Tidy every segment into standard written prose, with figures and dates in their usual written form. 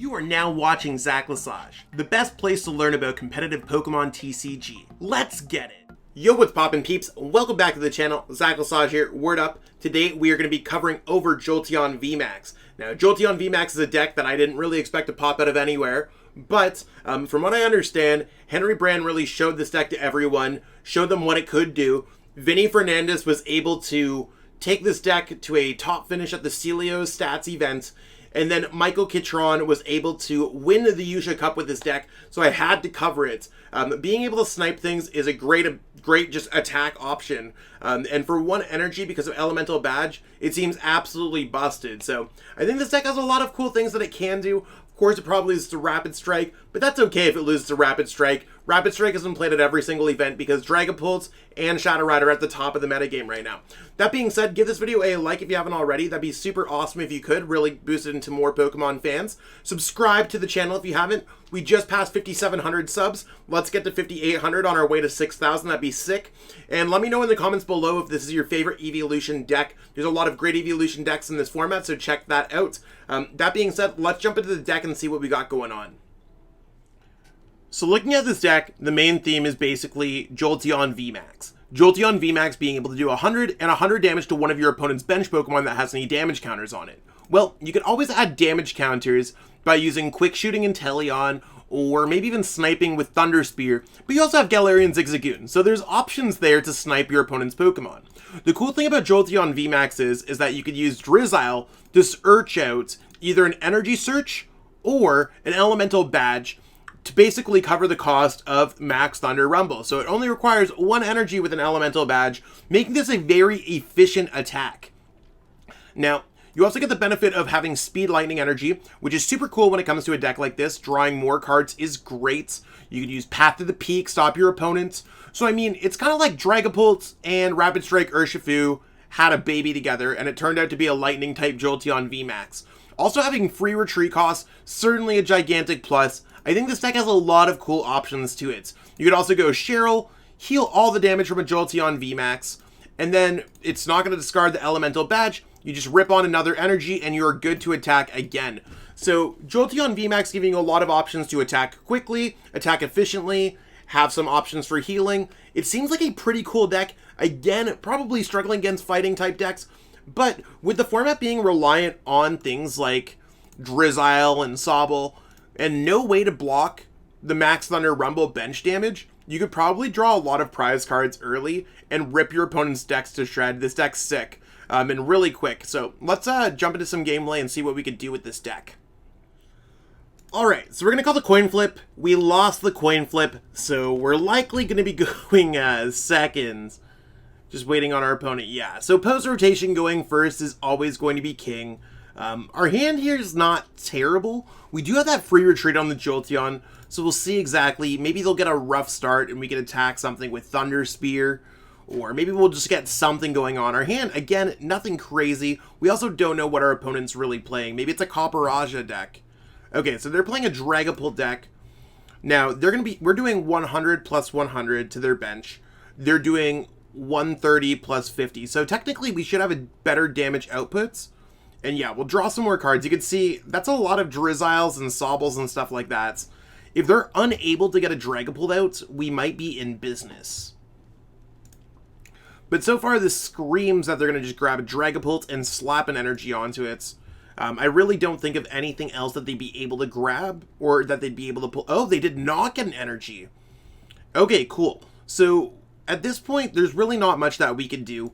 You are now watching Zach Lesage, the best place to learn about competitive Pokemon TCG. Let's get it! Yo, what's poppin' peeps? Welcome back to the channel. Zach Lesage here. Word up. Today we are going to be covering over Jolteon VMAX. Now, Jolteon VMAX is a deck that I didn't really expect to pop out of anywhere, but from what I understand, Henry Brand really showed this deck to everyone, showed them what it could do. Vinny Fernandez was able to take this deck to a top finish at the Celios Stats event, and then Michael Kitron was able to win the Yusha Cup with this deck, so I had to cover it. Being able to snipe things is a great just attack option. And for one energy, because of Elemental Badge, it seems absolutely busted. So I think this deck has a lot of cool things that it can do. Of course, it probably loses to Rapid Strike, but that's okay if it loses to Rapid Strike. Rapid Strike has been played at every single event because Dragapult and Shadow Rider are at the top of the metagame right now. That being said, give this video a like if you haven't already. That'd be super awesome if you could. Really boost it into more Pokemon fans. Subscribe to the channel if you haven't. We just passed 5,700 subs. Let's get to 5,800 on our way to 6,000. That'd be sick. And let me know in the comments below if this is your favorite Evolution deck. There's a lot of great Evolution decks in this format, so check that out. That being said, let's jump into the deck and see what we got going on. So looking at this deck, the main theme is basically Jolteon VMAX. Jolteon VMAX being able to do 100 and 100 damage to one of your opponent's bench Pokemon that has any damage counters on it. Well, you can always add damage counters by using Quick Shooting Inteleon, or maybe even sniping with Thunder Spear, but you also have Galarian Zigzagoon, so there's options there to snipe your opponent's Pokemon. The cool thing about Jolteon VMAX is that you could use Drizzile to search out either an Energy Search or an Elemental Badge to basically cover the cost of Max Thunder Rumble. So it only requires one energy with an Elemental Badge, making this a very efficient attack. Now, you also get the benefit of having Speed Lightning Energy, which is super cool when it comes to a deck like this. Drawing more cards is great. You can use Path to the Peak, stop your opponents. So I mean, it's kind of like Dragapult and Rapid Strike Urshifu had a baby together, and it turned out to be a Lightning type Jolteon VMAX. Also having free retreat costs, certainly a gigantic plus. I think this deck has a lot of cool options to it. You could also go Cheryl, heal all the damage from a Jolteon VMAX, and then it's not going to discard the Elemental Badge. You just rip on another energy and you're good to attack again. So Jolteon VMAX giving you a lot of options to attack quickly, attack efficiently, have some options for healing. It seems like a pretty cool deck. Again, probably struggling against fighting type decks, but with the format being reliant on things like Drizzile and Sobble, and no way to block the Max Thunder Rumble bench damage, you could probably draw a lot of prize cards early and rip your opponent's decks to shred. This deck's sick, and really quick. So let's jump into some gameplay and see what we could do with this deck. Alright, so we're going to call the coin flip. We lost the coin flip, so we're likely going to be going seconds. Just waiting on our opponent. Yeah, so post-rotation going first is always going to be king. Our hand here is not terrible. We do have that free retreat on the Jolteon, so we'll see exactly. Maybe they'll get a rough start and we can attack something with Thunder Spear, or maybe we'll just get something going on. Our hand, again, nothing crazy. We also don't know what our opponent's really playing. Maybe it's a Copperaja deck. Okay, so they're playing a Dragapult deck. Now, we're doing 100 plus 100 to their bench. They're doing 130 plus 50. So technically, we should have a better damage outputs. And yeah, we'll draw some more cards. You can see that's a lot of Drizziles and Sobbles and stuff like that. If they're unable to get a Dragapult out, we might be in business. But so far, this screams that they're going to just grab a Dragapult and slap an energy onto it. I really don't think of anything else that they'd be able to grab or that they'd be able to pull. Oh, they did not get an energy. Okay, cool. So at this point, there's really not much that we can do.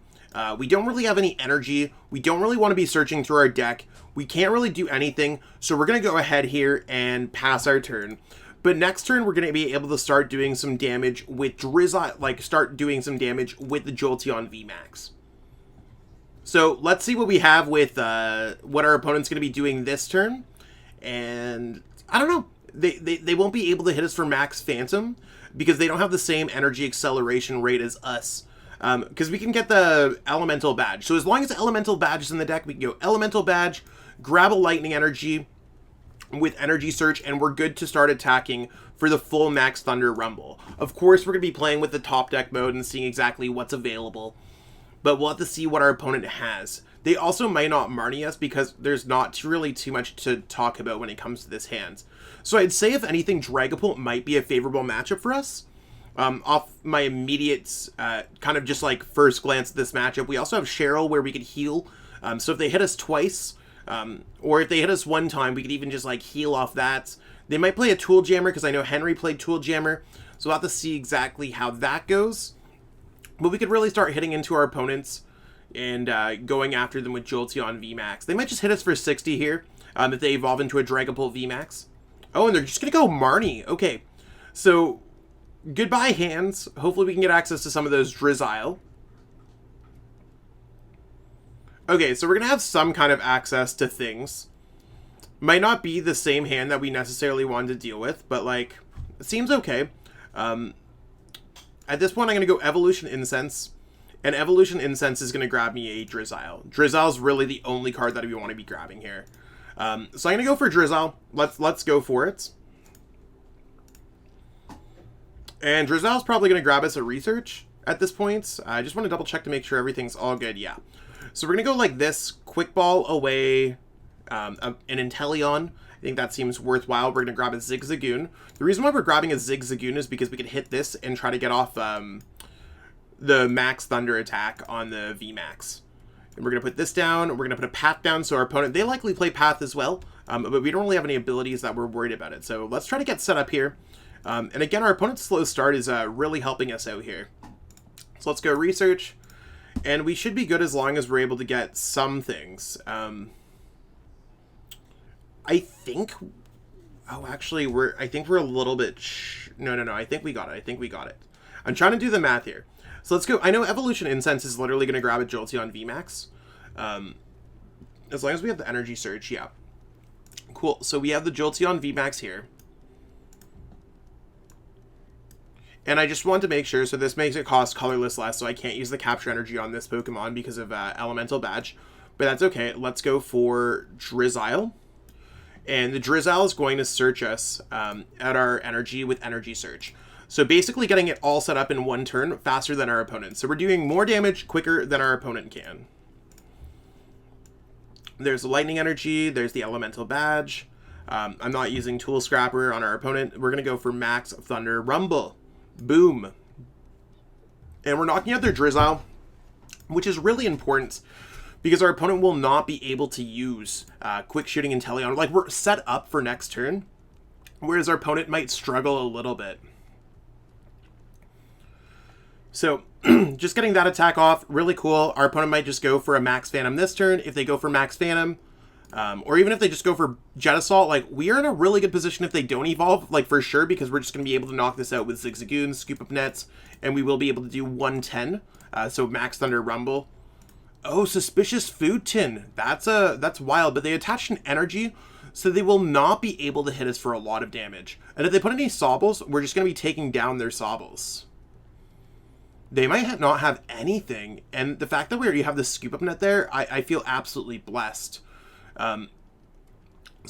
We don't really have any energy. We don't really want to be searching through our deck. We can't really do anything. So we're going to go ahead here and pass our turn. But next turn, we're going to be able to start doing some damage with Drizzile, start doing some damage with the Jolteon VMAX. So let's see what we have with what our opponent's going to be doing this turn. And I don't know. They won't be able to hit us for Max Phantom because they don't have the same energy acceleration rate as us. Because we can get the Elemental Badge. So as long as the Elemental Badge is in the deck, we can go Elemental Badge, grab a Lightning Energy with Energy Search, and we're good to start attacking for the full Max Thunder Rumble. Of course, we're going to be playing with the top deck mode and seeing exactly what's available. But we'll have to see what our opponent has. They also might not Marnie us because there's not really too much to talk about when it comes to this hand. So I'd say, if anything, Dragapult might be a favorable matchup for us. Off my immediate, kind of just like first glance at this matchup, we also have Cheryl where we could heal. So if they hit us twice, or if they hit us one time, we could even just like heal off that. They might play a Tool Jammer because I know Henry played Tool Jammer. So we'll have to see exactly how that goes. But we could really start hitting into our opponents and going after them with Jolteon VMAX. They might just hit us for 60 here if they evolve into a Dragapult VMAX. Oh, and they're just going to go Marnie. Okay, so goodbye hands. Hopefully we can get access to some of those Drizzile. Okay, so we're going to have some kind of access to things. Might not be the same hand that we necessarily wanted to deal with, but like, it seems okay. At this point, I'm going to go Evolution Incense. And Evolution Incense is going to grab me a Drizzile. Drizzile is really the only card that we want to be grabbing here. So I'm going to go for Drizzile. Let's go for it. And Drizzile is probably going to grab us a Research at this point. I just want to double check to make sure everything's all good. Yeah. So we're going to go like this. Quick Ball away an Inteleon. I think that seems worthwhile. We're going to grab a Zigzagoon. The reason why we're grabbing a Zigzagoon is because we can hit this and try to get off the Max Thunder attack on the VMAX. And we're going to put this down. We're going to put a Path down, so our opponent, they likely play Path as well, but we don't really have any abilities that we're worried about it. So let's try to get set up here. And again, our opponent's slow start is really helping us out here. So let's go Research. And we should be good as long as we're able to get some things. I think... Oh, actually, I think we're a little bit... No. I think we got it. I'm trying to do the math here. So let's go. I know Evolution Incense is literally going to grab a Jolteon VMAX. As long as we have the Energy Surge, yeah. Cool. So we have the Jolteon VMAX here. And I just want to make sure, so this makes it cost colorless less, so I can't use the Capture Energy on this Pokemon because of Elemental Badge. But that's okay. Let's go for Drizzile. And the Drizzile is going to search us at our energy with Energy Search. So basically getting it all set up in one turn faster than our opponent. So we're doing more damage quicker than our opponent can. There's the Lightning Energy. There's the Elemental Badge. I'm not using Tool Scrapper on our opponent. We're going to go for Max Thunder Rumble. Boom. And we're knocking out their Drizzile, which is really important because our opponent will not be able to use Quick Shooting Inteleon. Like, we're set up for next turn, whereas our opponent might struggle a little bit. So, just getting that attack off, really cool. Our opponent might just go for a Max Phantom this turn. If they go for Max Phantom, or even if they just go for Jet Assault, like, we are in a really good position if they don't evolve, like, for sure, because we're just going to be able to knock this out with Zigzagoon, Scoop Up Nets, and we will be able to do 110. So, Max Thunder Rumble. Oh, Suspicious Food Tin. That's wild, but they attached an energy, so they will not be able to hit us for a lot of damage. And if they put any Sobbles, we're just going to be taking down their Sobbles. They might not have anything, and the fact that we already have the Scoop Up Net there, I feel absolutely blessed. So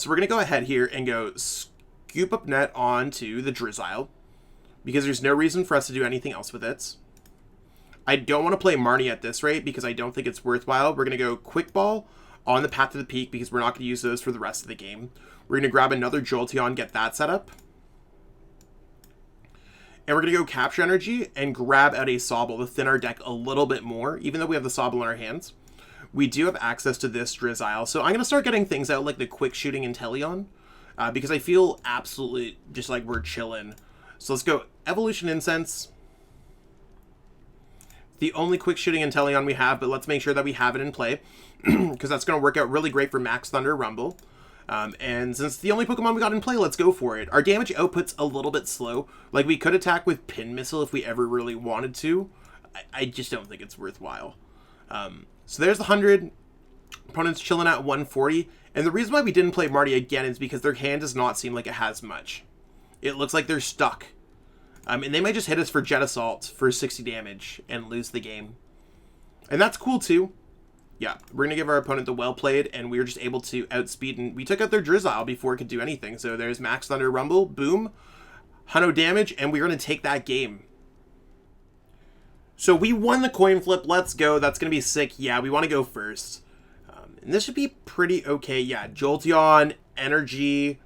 we're going to go ahead here and go Scoop Up Net onto the Drizzile, because there's no reason for us to do anything else with it. I don't want to play Marnie at this rate, because I don't think it's worthwhile. We're going to go Quick Ball on the Path to the Peak, because we're not going to use those for the rest of the game. We're going to grab another Jolteon, get that set up. And we're going to go Capture Energy and grab out a Sobble to thin our deck a little bit more, even though we have the Sobble in our hands. We do have access to this Drizzile, so I'm going to start getting things out like the Quick Shooting Inteleon, because I feel absolutely just like we're chilling. So let's go Evolution Incense. The only Quick Shooting Inteleon we have, but let's make sure that we have it in play, because that's going to work out really great for Max Thunder Rumble. And since it's the only Pokemon we got in play, let's go for it. Our damage output's a little bit slow. Like, we could attack with Pin Missile if we ever really wanted to. I just don't think it's worthwhile. So there's the 100. Opponent's chilling at 140. And the reason why we didn't play Marty again is because their hand does not seem like it has much. It looks like they're stuck. And they might just hit us for Jet Assault for 60 damage and lose the game. And that's cool too. Yeah, we're going to give our opponent the well played, and we were just able to outspeed, and we took out their Drizzile before it could do anything. So there's Max Thunder Rumble, boom, 100 damage, and we're going to take that game. So we won the coin flip, let's go, that's going to be sick. Yeah, we want to go first. And this should be pretty okay. Yeah, Jolteon, Energy,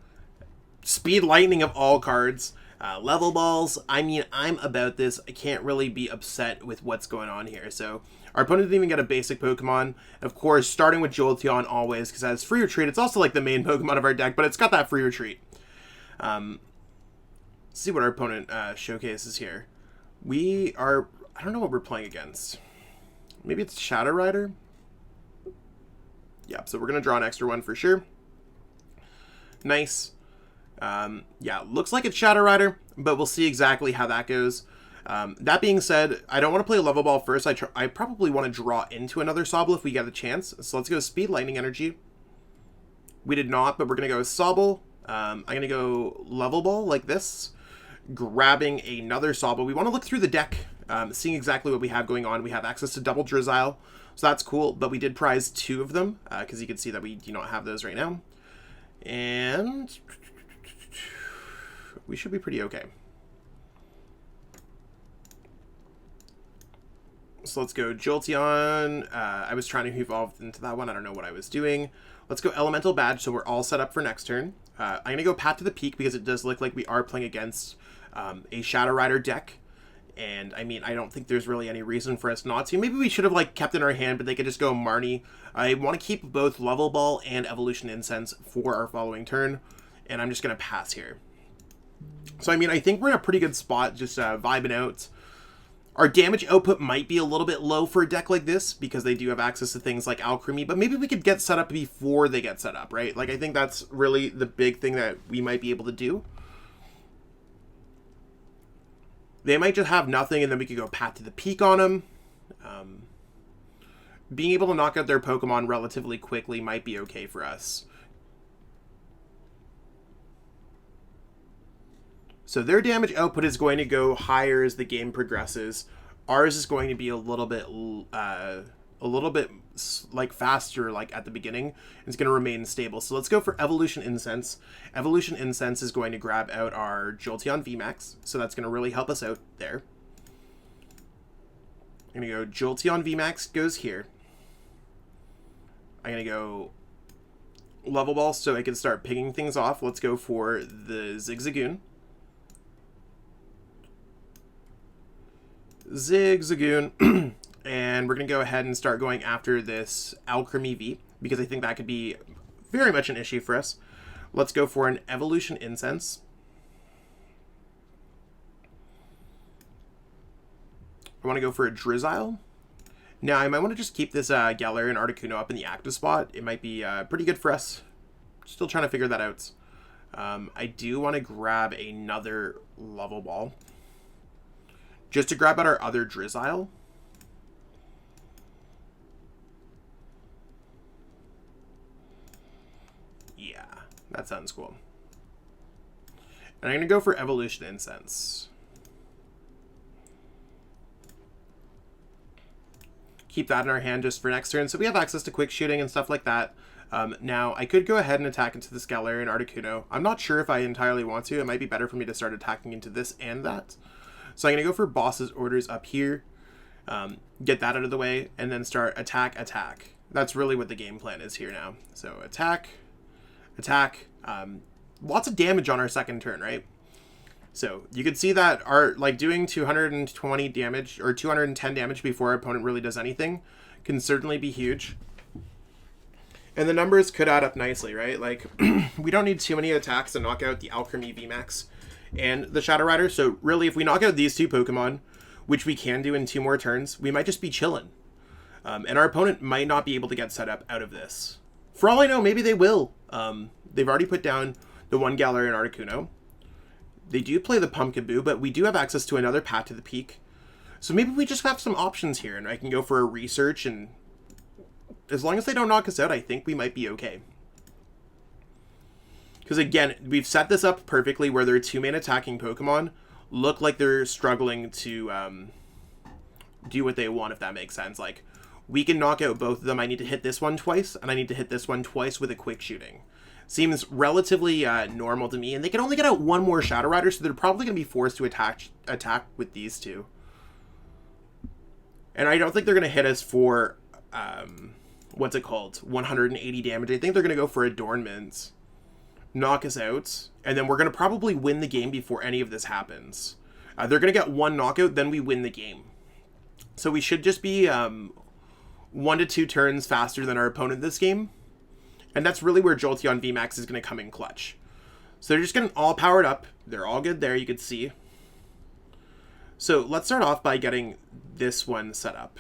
Speed Lightning of all cards, Level Balls. I mean, I'm about this. I can't really be upset with what's going on here. So our opponent didn't even get a basic Pokemon. Of course, starting with Jolteon always, because it has free retreat. It's also like the main Pokemon of our deck, but it's got that free retreat. Let's see what our opponent showcases here. We are... I don't know what we're playing against. Maybe it's Shadow Rider? Yeah, so we're going to draw an extra one for sure. Nice. Yeah, looks like it's Shadow Rider, but we'll see exactly how that goes. That being said, I don't want to play Level Ball first. I probably want to draw into another Sobble if we get a chance. So let's go Speed Lightning Energy. We did not, but we're going to go Sobble. I'm going to go Level Ball like this, grabbing another Sobble. We want to look through the deck, seeing exactly what we have going on. We have access to double Drizzile, so that's cool, but we did prize 2 of them, because you can see that we do not have those right now. And we should be pretty okay. So let's go Jolteon. I was trying to evolve into that one. I don't know what I was doing. Let's go Elemental Badge, so we're all set up for next turn. I'm going to go Pat to the Peak because it does look like we are playing against a Shadow Rider deck. And, I mean, I don't think there's really any reason for us not to. Maybe we should have, like, kept it in our hand, but they could just go Marnie. I want to keep both Level Ball and Evolution Incense for our following turn. And I'm just going to pass here. So, I mean, I think we're in a pretty good spot, just vibing out. Our damage output might be a little bit low for a deck like this, because they do have access to things like Alchemy, but maybe we could get set up before they get set up, right? Like, I think that's really the big thing that we might be able to do. They might just have nothing, and then we could go Pat to the Peak on them. Being able to knock out their Pokemon relatively quickly might be okay for us. So their damage output is going to go higher as the game progresses. Ours is going to be a little bit like faster, like at the beginning. It's going to remain stable. So let's go for Evolution Incense. Evolution Incense is going to grab out our Jolteon VMAX. So that's going to really help us out there. I'm going to go Jolteon VMAX goes here. I'm going to go Level Ball so I can start picking things off. Let's go for the Zigzagoon. Zigzagoon. And we're going to go ahead and start going after this Alchemy V, because I think that could be very much an issue for us. Let's go for an Evolution Incense. I want to go for a Drizzile. Now, I might want to just keep this Galarian Articuno up in the active spot. It might be pretty good for us. Still trying to figure that out. I do want to grab another Level Ball, just to grab out our other Drizzile. Yeah, that sounds cool. And I'm going to go for Evolution Incense. Keep that in our hand just for next turn, so we have access to quick shooting and stuff like that. Now, I could go ahead and attack into this Galarian Articuno. I'm not sure if I entirely want to. It might be better for me to start attacking into this and that. So I'm going to go for Boss's Orders up here, get that out of the way, and then start attack, attack. That's really what the game plan is here now. So attack, attack, lots of damage on our second turn, right? So you can see that our doing 220 damage or 210 damage before our opponent really does anything can certainly be huge. And the numbers could add up nicely, right? Like, we don't need too many attacks to knock out the Alchemy VMAX and the Shadow Rider. So really, if we knock out these two Pokemon, which we can do in 2 more turns, we might just be chilling. And our opponent might not be able to get set up out of this. For all I know, maybe they will. They've already put down the one Galarian Articuno. They do play the Pumpkaboo, but we do have access to another Pat to the Peak. So maybe we just have some options here, and I can go for a Research, and as long as they don't knock us out, I think we might be okay. Because again, we've set this up perfectly where their 2-main attacking Pokemon look like they're struggling to do what they want, if that makes sense. Like, we can knock out both of them. I need to hit this one twice, and I need to hit this one twice with a quick shooting. Seems relatively normal to me, and they can only get out 1 more Shadow Rider, so they're probably going to be forced to attack with these two. And I don't think they're going to hit us for what's it called? 180 damage. I think they're going to go for Adornment, knock us out, and then we're going to probably win the game before any of this happens. They're going to get one knockout, then we win the game. So we should just be 1 to 2 turns faster than our opponent this game. And that's really where Jolteon VMAX is going to come in clutch. So they're just getting all powered up. They're all good there, you can see. So let's start off by getting this one set up.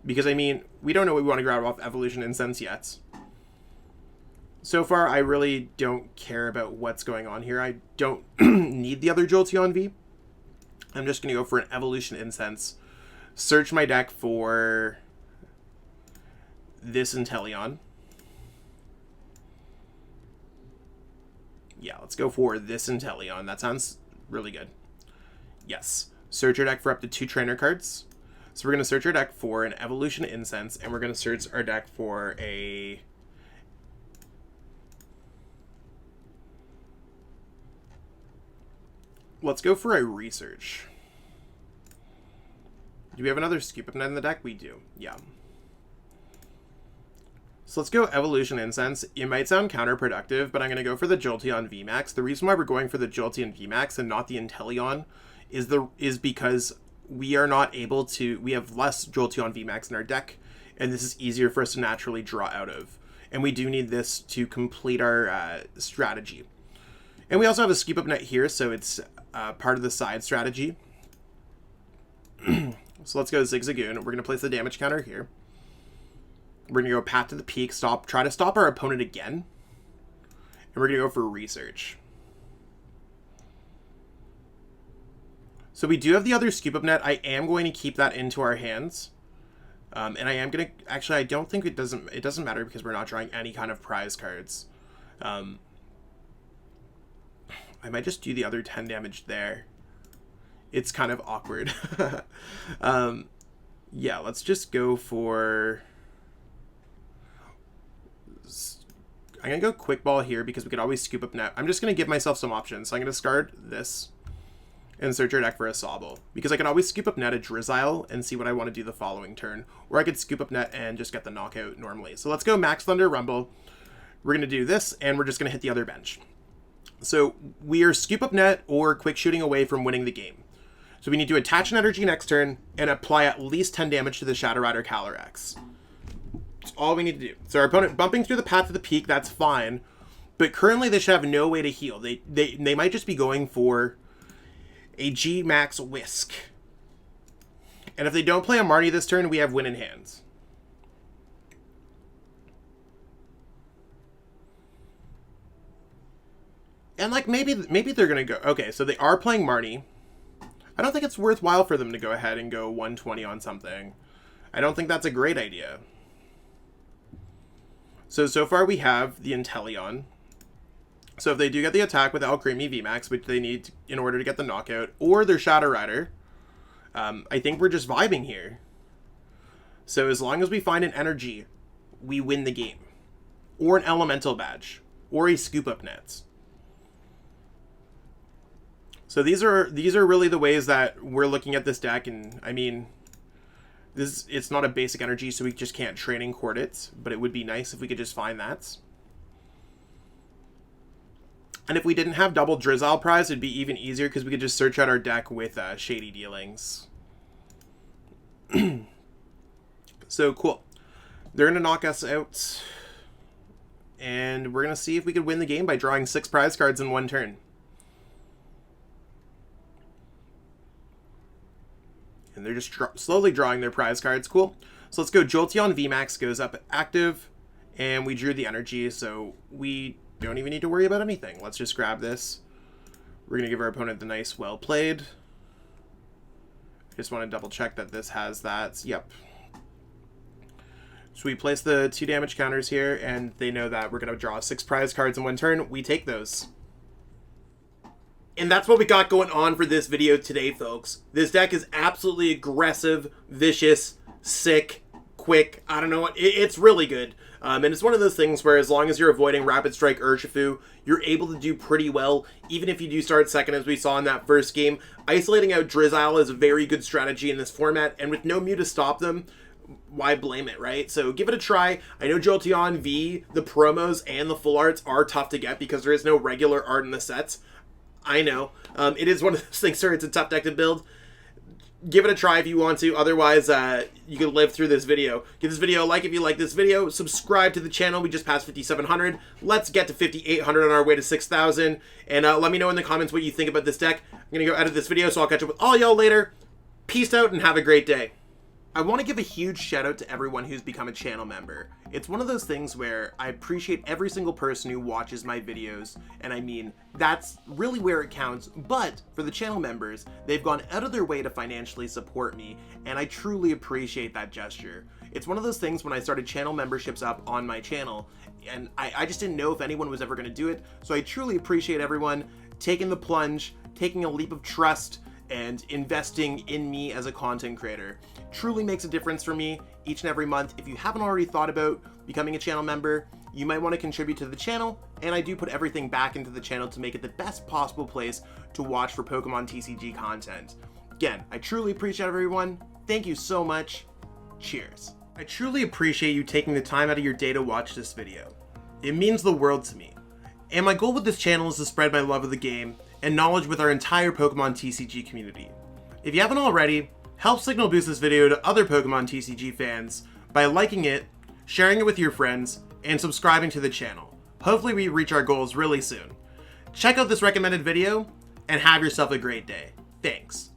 Because, I mean, we don't know what we want to grab off Evolution Incense yet. So far, I really don't care about what's going on here. I don't need the other Jolteon V. I'm just going to go for an Evolution Incense. Search my deck for this Inteleon. Yeah, let's go for this Inteleon. That sounds really good. Yes. Search your deck for up to 2 trainer cards. So we're going to search our deck for an Evolution Incense, and we're going to search our deck for a... Let's go for a Research. Do we have another Scoop Up Net in the deck? We do. Yeah. So let's go Evolution Incense. It might sound counterproductive, but I'm going to go for the Jolteon VMAX. The reason why we're going for the Jolteon VMAX and not the Inteleon is because we are not able to... We have less Jolteon VMAX in our deck, and this is easier for us to naturally draw out of. And we do need this to complete our strategy. And we also have a Scoop Up Net here, so it's part of the side strategy. So let's go Zigzagoon. We're going to place the damage counter here. We're going to go Path to the Peak, try to stop our opponent again. And we're going to go for Research. So we do have the other Scoop Up Net. I am going to keep that into our hands. And I am going to... Actually, I don't think it doesn't matter because we're not drawing any kind of prize cards. I might just do the other 10 damage there. It's kind of awkward. Yeah, let's just go for... I'm going to go Quick Ball here because we could always Scoop Up Net. I'm just going to give myself some options. So I'm going to discard this and search our deck for a Sobble. Because I can always Scoop Up Net a Drizzile and see what I want to do the following turn. Or I could Scoop Up Net and just get the knockout normally. So let's go Max Thunder Rumble. We're going to do this and we're just going to hit the other bench. So we are Scoop Up Net or Quick Shooting away from winning the game. So we need to attach an energy next turn and apply at least 10 damage to the Shadow Rider CALYREX. That's all we need to do. So our opponent bumping through the Path to the Peak, that's fine. But currently they should have no way to heal. They might just be going for a G-Max Whisk. And if they don't play a Marnie this turn, we have win in hands. And like maybe they're going to go... Okay, so they are playing Marnie. I don't think it's worthwhile for them to go ahead and go 120 on something. I don't think that's a great idea. So far we have the Inteleon. So if they do get the attack with Alchemy VMAX, which they need in order to get the knockout, or their Shadow Rider, I think we're just vibing here. So as long as we find an energy, we win the game. Or an Elemental Badge. Or a Scoop Up Net. So these are really the ways that we're looking at this deck, and I mean, it's not a basic energy, so we just can't Training Court it, but it would be nice if we could just find that. And if we didn't have double Drizzile prize, it'd be even easier because we could just search out our deck with Shady Dealings. So cool. They're going to knock us out, and we're going to see if we could win the game by drawing 6 prize cards in one turn. And they're just slowly drawing their prize cards. Cool. So let's go. Jolteon VMAX goes up active, and we drew the energy, so we don't even need to worry about anything. Let's just grab this. We're going to give our opponent the nice well played. Just want to double check that this has that. Yep. So we place the 2 damage counters here, and they know that we're going to draw 6 prize cards in one turn. We take those. And that's what we got going on for this video today, folks. This deck is absolutely aggressive, vicious, sick, quick. I don't know. It's really good. And it's one of those things where as long as you're avoiding Rapid Strike Urshifu, you're able to do pretty well, even if you do start second, as we saw in that first game. Isolating out Drizzile is a very good strategy in this format, and with no Mew to stop them, why blame it, right? So give it a try. I know Jolteon V, the promos and the full arts are tough to get because there is no regular art in the sets. I know. It is one of those things, sir. It's a tough deck to build. Give it a try if you want to. Otherwise, you can live through this video. Give this video a like if you like this video. Subscribe to the channel. We just passed 5,700. Let's get to 5,800 on our way to 6,000. And let me know in the comments what you think about this deck. I'm going to go edit this video, so I'll catch up with all y'all later. Peace out and have a great day. I want to give a huge shout out to everyone who's become a channel member. It's one of those things where I appreciate every single person who watches my videos, and I mean, that's really where it counts, but for the channel members, they've gone out of their way to financially support me, and I truly appreciate that gesture. It's one of those things when I started channel memberships up on my channel, and I just didn't know if anyone was ever going to do it, so I truly appreciate everyone taking the plunge, taking a leap of trust, and investing in me as a content creator. Truly makes a difference for me each and every month. If you haven't already thought about becoming a channel member, you might want to contribute to the channel, and I do put everything back into the channel to make it the best possible place to watch for Pokemon TCG content. Again, I truly appreciate everyone. Thank you so much. Cheers. I truly appreciate you taking the time out of your day to watch this video. It means the world to me. And my goal with this channel is to spread my love of the game and knowledge with our entire Pokemon TCG community. If you haven't already, help signal boost this video to other Pokemon TCG fans by liking it, sharing it with your friends, and subscribing to the channel. Hopefully we reach our goals really soon. Check out this recommended video, and have yourself a great day. Thanks.